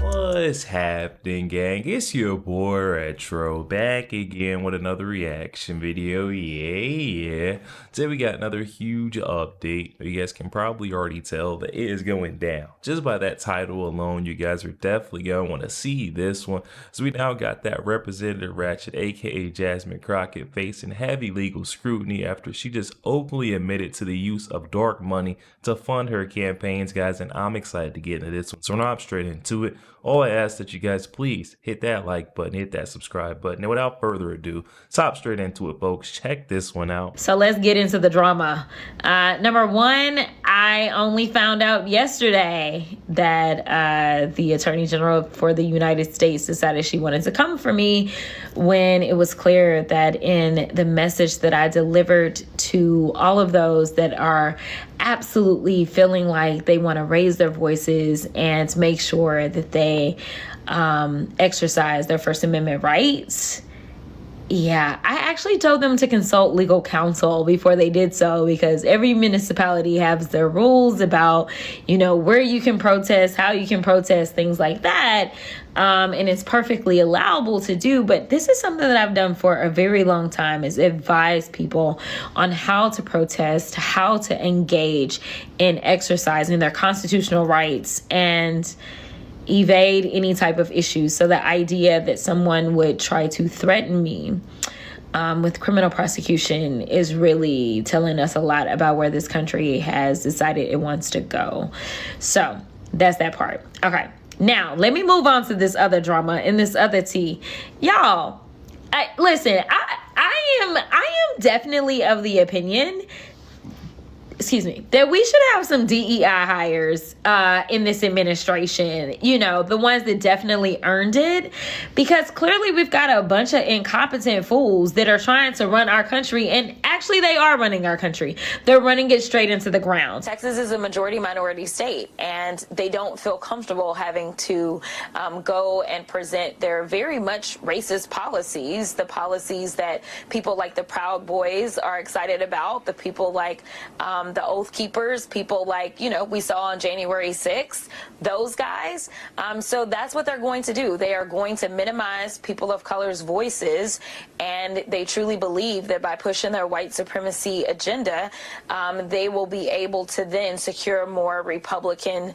What's happening, gang? It's your boy Retro back again with another reaction video. Yeah. Today we got another huge update. You guys can probably already tell that it is going down. Just by that title alone, you guys are definitely gonna want to see this one. So we now got that Representative Ratchet, aka Jasmine Crockett, facing heavy legal scrutiny after she just openly admitted to the use of dark money to fund her campaigns, guys. And I'm excited to get into this one. So now I'm straight into it. All I ask that you guys please hit that like button, hit that subscribe button, and without further ado, hop straight into it, folks. Check this one out. So let's get into the drama. Number one, I only found out yesterday that the Attorney General for the United States decided she wanted to come for me when it was clear that in the message that I delivered to all of those that are absolutely feeling like they want to raise their voices and make sure that they exercise their First Amendment rights. Yeah, I actually told them to consult legal counsel before they did so, because every municipality has their rules about, you know, where you can protest, how you can protest, things like that. And it's perfectly allowable to do. But this is something that I've done for a very long time, is advise people on how to protest, how to engage in exercising their constitutional rights and evade any type of issues. So the idea that someone would try to threaten me with criminal prosecution is really telling us a lot about where this country has decided it wants to go. So that's that part. Okay, now let me move on to this other drama and this other tea. Y'all, listen, I am definitely of the opinion, that we should have some DEI hires in this administration, you know, the ones that definitely earned it, because clearly we've got a bunch of incompetent fools that are trying to run our country, and actually they are running our country. They're running it straight into the ground. Texas is a majority minority state, and they don't feel comfortable having to go and present their very much racist policies, the policies that people like the Proud Boys are excited about, the people like the Oath Keepers, people like, you know, we saw on January 6th, those guys. So that's what they're going to do. They are going to minimize people of color's voices, and they truly believe that by pushing their white supremacy agenda, they will be able to then secure more Republican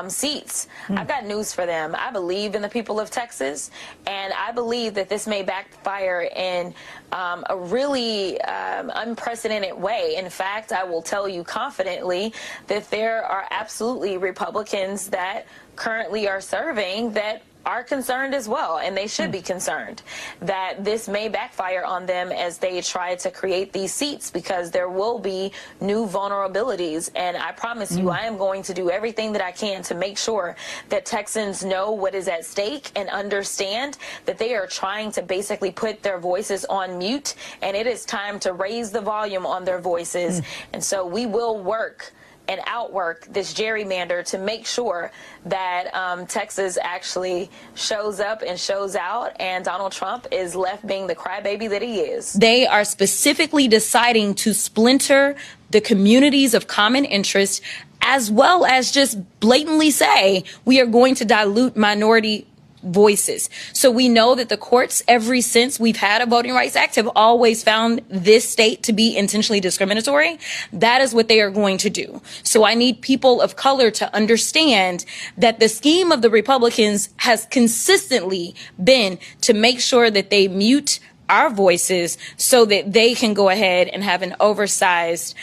seats. I've got news for them. I believe in the people of Texas, and I believe that this may backfire in a really unprecedented way. In fact, I will tell you confidently that there are absolutely Republicans that currently are serving that are concerned as well, and they should be concerned that this may backfire on them as they try to create these seats, because there will be new vulnerabilities. And I promise you, I am going to do everything that I can to make sure that Texans know what is at stake and understand that they are trying to basically put their voices on mute, and it is time to raise the volume on their voices. And so we will work and outwork this gerrymander to make sure that Texas actually shows up and shows out, and Donald Trump is left being the crybaby that he is. They are specifically deciding to splinter the communities of common interest, as well as just blatantly say we are going to dilute minority voices. So we know that the courts, ever since we've had a Voting Rights Act, have always found this state to be intentionally discriminatory. That is what they are going to do. So I need people of color to understand that the scheme of the Republicans has consistently been to make sure that they mute our voices so that they can go ahead and have an oversized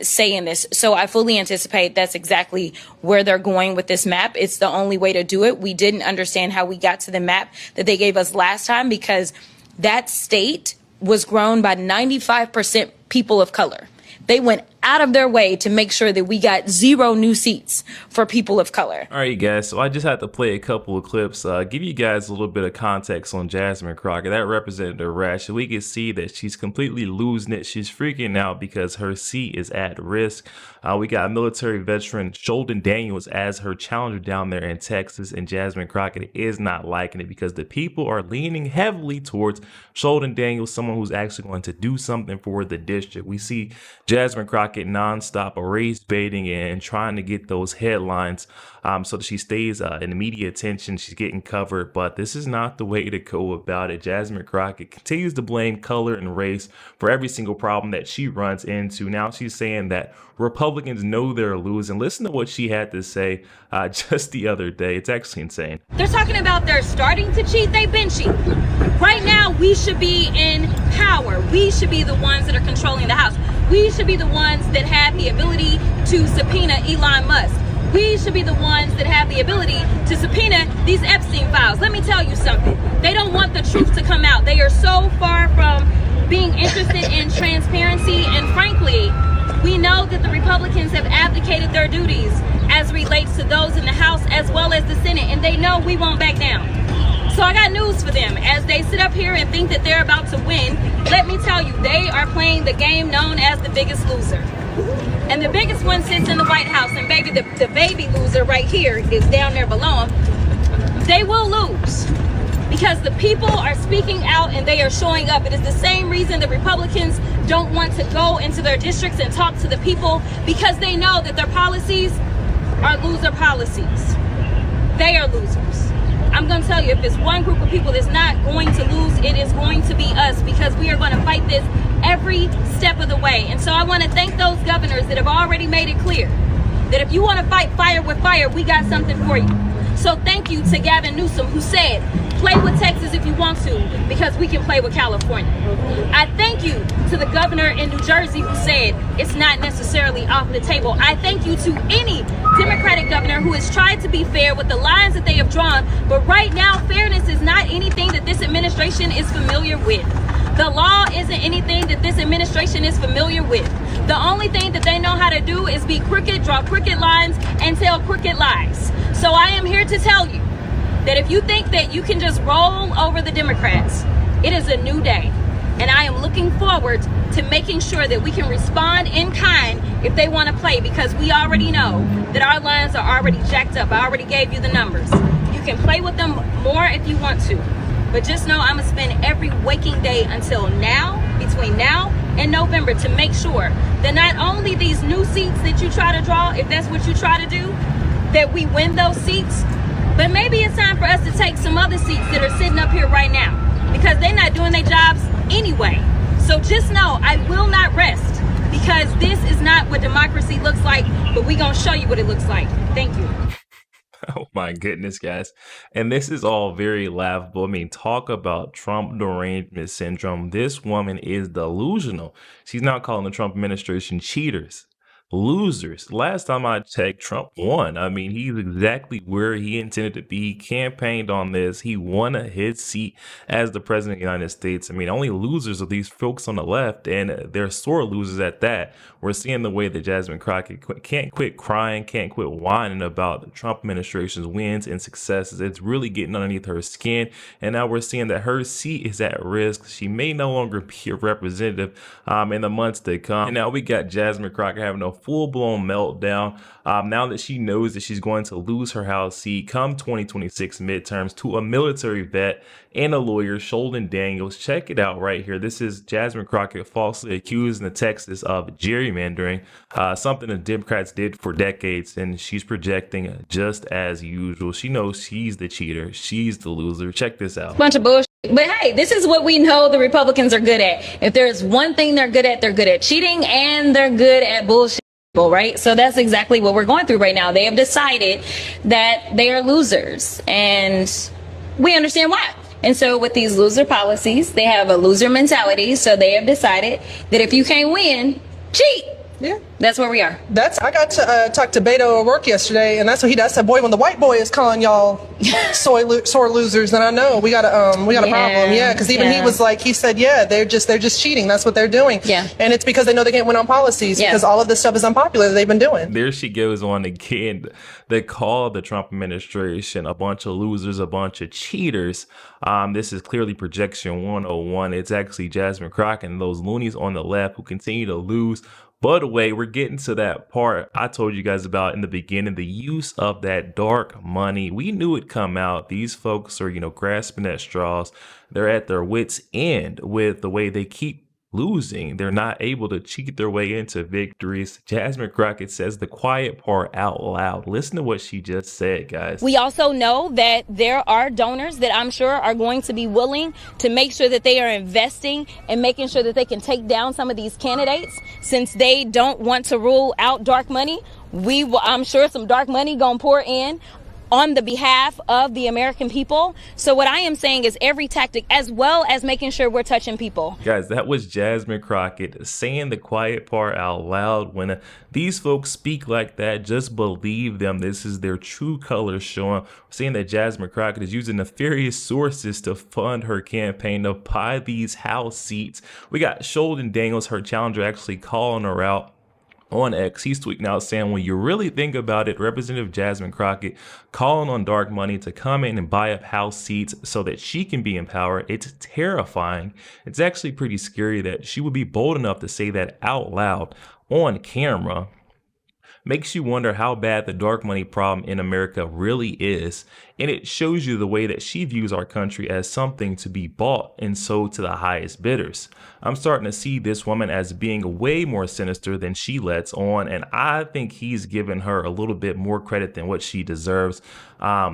say in this. So I fully anticipate that's exactly where they're going with this map. It's the only way to do it. We didn't understand how we got to the map that they gave us last time, because that state was grown by 95% people of color. They went out of their way to make sure that we got 0 new seats for people of color. All right, guys, so I just had to play a couple of clips, give you guys a little bit of context on Jasmine Crockett. That Representative Rash, we can see that she's completely losing it. She's freaking out because her seat is at risk. We got military veteran Sheldon Daniels as her challenger down there in Texas, and Jasmine Crockett is not liking it because the people are leaning heavily towards Sheldon Daniels, someone who's actually going to do something for the district. We see Jasmine Crockett nonstop race baiting and trying to get those headlines so that she stays in media attention. She's getting covered, but this is not the way to go about it. Jasmine Crockett continues to blame color and race for every single problem that she runs into. Now she's saying that Republicans know they're losing. Listen to what she had to say just the other day. It's actually insane. They're talking about they're starting to cheat. They've been cheating. Right now, we should be in power. We should be the ones that are controlling the House. We should be the ones that have the ability to subpoena Elon Musk. We should be the ones that have the ability to subpoena these Epstein files. Let me tell you something. They don't want the truth to come out. They are so far from being interested in transparency, and frankly, we know that the Republicans have abdicated their duties as relates to those in the House as well as the Senate, and they know we won't back down. So I got news for them. As they sit up here and think that they're about to win, let me tell you, they are playing the game known as the biggest loser. And the biggest one sits in the White House, and baby, the baby loser right here is down there below them. They will lose because the people are speaking out and they are showing up. It is the same reason the Republicans don't want to go into their districts and talk to the people, because they know that their policies are loser policies. They are losers. I'm going to tell you, if there's one group of people that's not going to lose, it is going to be us, because we are going to fight this every step of the way. And so I want to thank those governors that have already made it clear that if you want to fight fire with fire, we got something for you. So thank you to Gavin Newsom, who said, play with Texas if you want to, because we can play with California. I thank you to the governor in New Jersey who said it's not necessarily off the table. I thank you to any Democratic governor who has tried to be fair with the lines that they have drawn. But right now, fairness is not anything that this administration is familiar with. The law isn't anything that this administration is familiar with. The only thing that they know how to do is be crooked, draw crooked lines, and tell crooked lies. So I am here to tell you that if you think that you can just roll over the Democrats, it is a new day. And I am looking forward to making sure that we can respond in kind if they want to play, because we already know that our lines are already jacked up. I already gave you the numbers. You can play with them more if you want to. But just know I'm going to spend every waking day until now, between now and November, to make sure that not only these new seats that you try to draw, if that's what you try to do, that we win those seats, but maybe it's time for us to take some other seats that are sitting up here right now, because they're not doing their jobs anyway. So just know I will not rest, because this is not what democracy looks like, but we're going to show you what it looks like. Thank you. Oh my goodness, guys. And this is all very laughable. I mean, talk about Trump derangement syndrome. This woman is delusional. She's not calling the Trump administration cheaters, losers. Last time I checked, Trump won. I mean, he's exactly where he intended to be. He campaigned on this. He won his seat as the president of the United States. I mean, only losers are these folks on the left, and they're sore losers at that. We're seeing the way that Jasmine Crockett can't quit crying, can't quit whining about the Trump administration's wins and successes. It's really getting underneath her skin, and now we're seeing that her seat is at risk. She may no longer be a representative in the months to come. And now we got Jasmine Crockett having a full-blown meltdown now that she knows that she's going to lose her House seat come 2026 midterms to a military vet and a lawyer, Sheldon Daniels. Check it out right here. This is Jasmine Crockett falsely accusing the Texas of gerrymandering, something the Democrats did for decades, and she's projecting just as usual. She knows she's the cheater. She's the loser. Check this out. Bunch of bullshit. But hey, this is what we know the Republicans are good at. If there's one thing they're good at cheating, and they're good at bullshit. Right? So that's exactly what we're going through right now. They have decided that they are losers, and we understand why. And so with these loser policies, they have a loser mentality. So they have decided that if you can't win, cheat. Yeah. That's where we are. I got to talk to Beto at work yesterday, and that's what I said, boy, when the white boy is calling y'all sore losers, then I know we got a problem. Yeah, because even he was like, he said, yeah, they're just cheating. That's what they're doing. Yeah. And it's because they know they can't win on policies because all of this stuff is unpopular that they've been doing. There she goes on again. They call the Trump administration a bunch of losers, a bunch of cheaters. This is clearly projection 101. It's actually Jasmine Crockett and those loonies on the left who continue to lose. By the way, we're getting to that part I told you guys about in the beginning, the use of that dark money. We knew it'd come out. These folks are, grasping at straws. They're at their wits' end with the way they keep losing. They're not able to cheat their way into victories. Jasmine Crockett says the quiet part out loud. Listen to what she just said, guys. We also know that there are donors that I'm sure are going to be willing to make sure that they are investing and making sure that they can take down some of these candidates since they don't want to rule out dark money. I'm sure some dark money gonna pour in on the behalf of the American people. So what I am saying is every tactic, as well as making sure we're touching people. Guys, that was Jasmine Crockett saying the quiet part out loud. When these folks speak like that, just believe them. This is their true colors showing. Saying that Jasmine Crockett is using nefarious sources to fund her campaign to buy these House seats. We got Sheldon Daniels, her challenger, actually calling her out on X. He's tweeting out saying, when you really think about it, Representative Jasmine Crockett calling on dark money to come in and buy up House seats so that she can be empowered. It's terrifying. It's actually pretty scary that she would be bold enough to say that out loud on camera. Makes you wonder how bad the dark money problem in America really is. And it shows you the way that she views our country as something to be bought and sold to the highest bidders. I'm starting to see this woman as being way more sinister than she lets on, and I think he's given her a little bit more credit than what she deserves.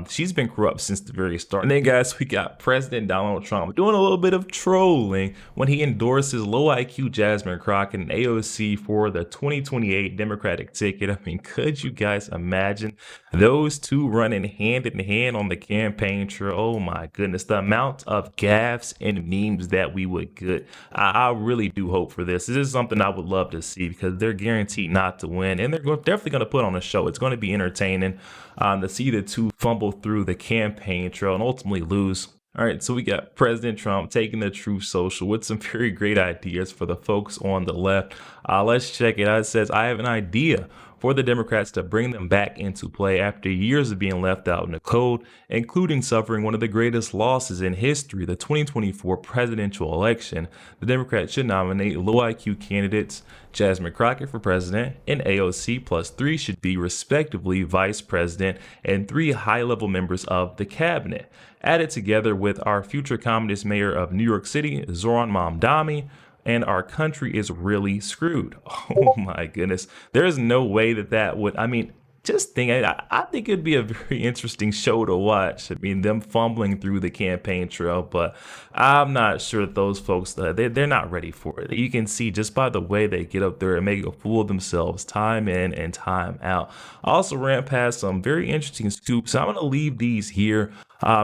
She's been corrupt since the very start. And then, guys, we got President Donald Trump doing a little bit of trolling when he endorses low IQ Jasmine Crockett and AOC for the 2028 Democratic ticket. I mean, could you guys imagine those two running hand in hand on the campaign trail? Oh my goodness, the amount of gaffes and memes that we would get. I really do hope for this. This is something I would love to see because they're guaranteed not to win, and they're definitely going to put on a show. It's going to be entertaining to see the two fumble through the campaign trail and ultimately lose. All right, so we got President Trump taking the Truth Social with some very great ideas for the folks on the left. Let's check it out. It says, I have an idea for the Democrats to bring them back into play after years of being left out in the cold, including suffering one of the greatest losses in history, the 2024 presidential election. The Democrats should nominate low IQ candidates. Jasmine Crockett for president and AOC plus 3 should be respectively vice president and 3 high-level members of the cabinet. Added together with our future communist mayor of New York City, Zoran Mamdani, and our country is really screwed. Oh my goodness. There is no way that would, just think, I think it'd be a very interesting show to watch. I mean, them fumbling through the campaign trail, but I'm not sure that those folks, they're not ready for it. You can see just by the way they get up there and make a fool of themselves time in and time out. I also ran past some very interesting scoops, so I'm going to leave these here.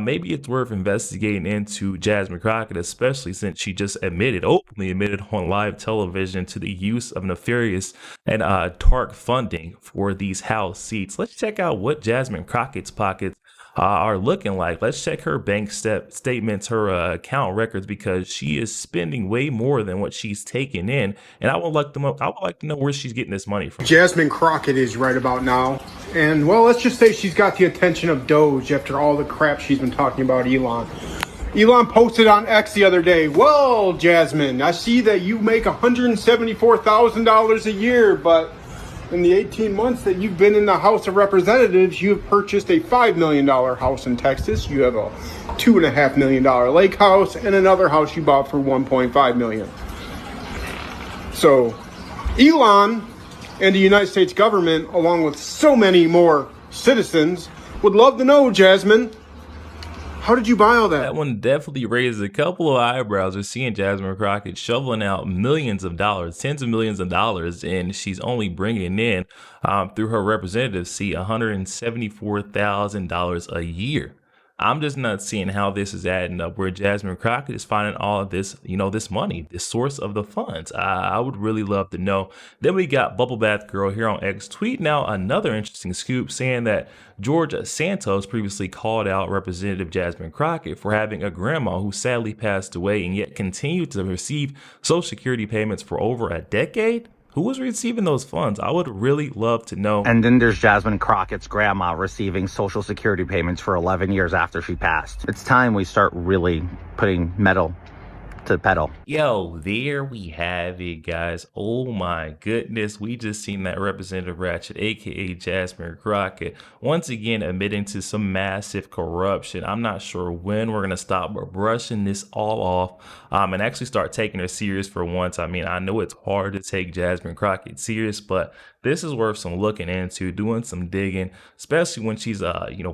Maybe it's worth investigating into Jasmine Crockett, especially since she just openly admitted on live television to the use of nefarious and dark funding for these House seats. Let's check out what Jasmine Crockett's pockets are looking like. Let's check her bank statements, her account records, because she is spending way more than what she's taking in. And I would like to know where she's getting this money from. Jasmine Crockett is right about now. And, well, let's just say she's got the attention of Doge after all the crap she's been talking about Elon. Elon posted on X the other day, well, Jasmine, I see that you make $174,000 a year, but in the 18 months that you've been in the House of Representatives, you have purchased a $5 million house in Texas. You have a $2.5 million lake house and another house you bought for $1.5 million. So Elon and the United States government, along with so many more citizens, would love to know, Jasmine, how did you buy all that? That one definitely raises a couple of eyebrows. We're seeing Jasmine Crockett shoveling out millions of dollars, tens of millions of dollars, and she's only bringing in, through her representative seat, $174,000 a year. I'm just not seeing how this is adding up, where Jasmine Crockett is finding all of this, this money, this source of the funds. I would really love to know. Then we got Bubble Bath Girl here on X tweeting out another interesting scoop, saying that George Santos previously called out Representative Jasmine Crockett for having a grandma who sadly passed away and yet continued to receive Social Security payments for over a decade. Who was receiving those funds? I would really love to know. And then there's Jasmine Crockett's grandma receiving Social Security payments for 11 years after she passed. It's time we start really putting metal to the pedal. Yo, there we have it, guys. Oh my goodness, we just seen that Representative Ratchet, aka Jasmine Crockett, once again admitting to some massive corruption. I'm not sure when we're gonna stop brushing this all off and actually start taking her serious for once. I mean, I know it's hard to take Jasmine Crockett serious, but this is worth some looking into, doing some digging, especially when she's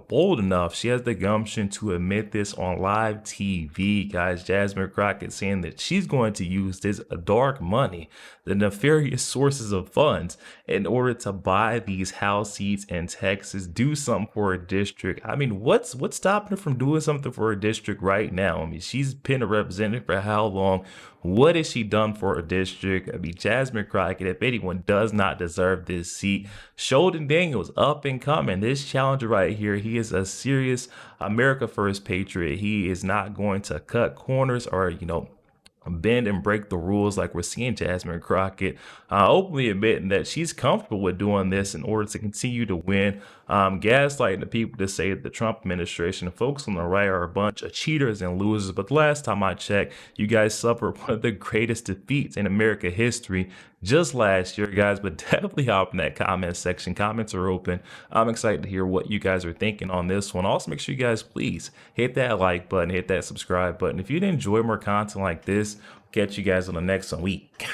bold enough. She has the gumption to admit this on live TV, guys. Jasmine Crockett saying that she's going to use this dark money, the nefarious sources of funds, in order to buy these house seats in Texas, do something for her district. I mean, what's stopping her from doing something for her district right now? I mean, she's been a representative for how long? What has she done for her district? I mean, Jasmine Crockett, if anyone does not deserve this seat, Sheldon Daniels up and coming. This challenger right here, he is a serious America First patriot. He is not going to cut corners or, bend and break the rules like we're seeing Jasmine Crockett openly admitting that she's comfortable with doing this in order to continue to win, gaslighting the people to say that the Trump administration and folks on the right are a bunch of cheaters and losers. But the last time I checked, you guys suffered one of the greatest defeats in America history just last year, guys. But definitely hop in that comment section. Comments are open. I'm excited to hear what you guys are thinking on this one. Also, make sure you guys please hit that like button, hit that subscribe button. If you enjoy more content like this, catch you guys on the next one week.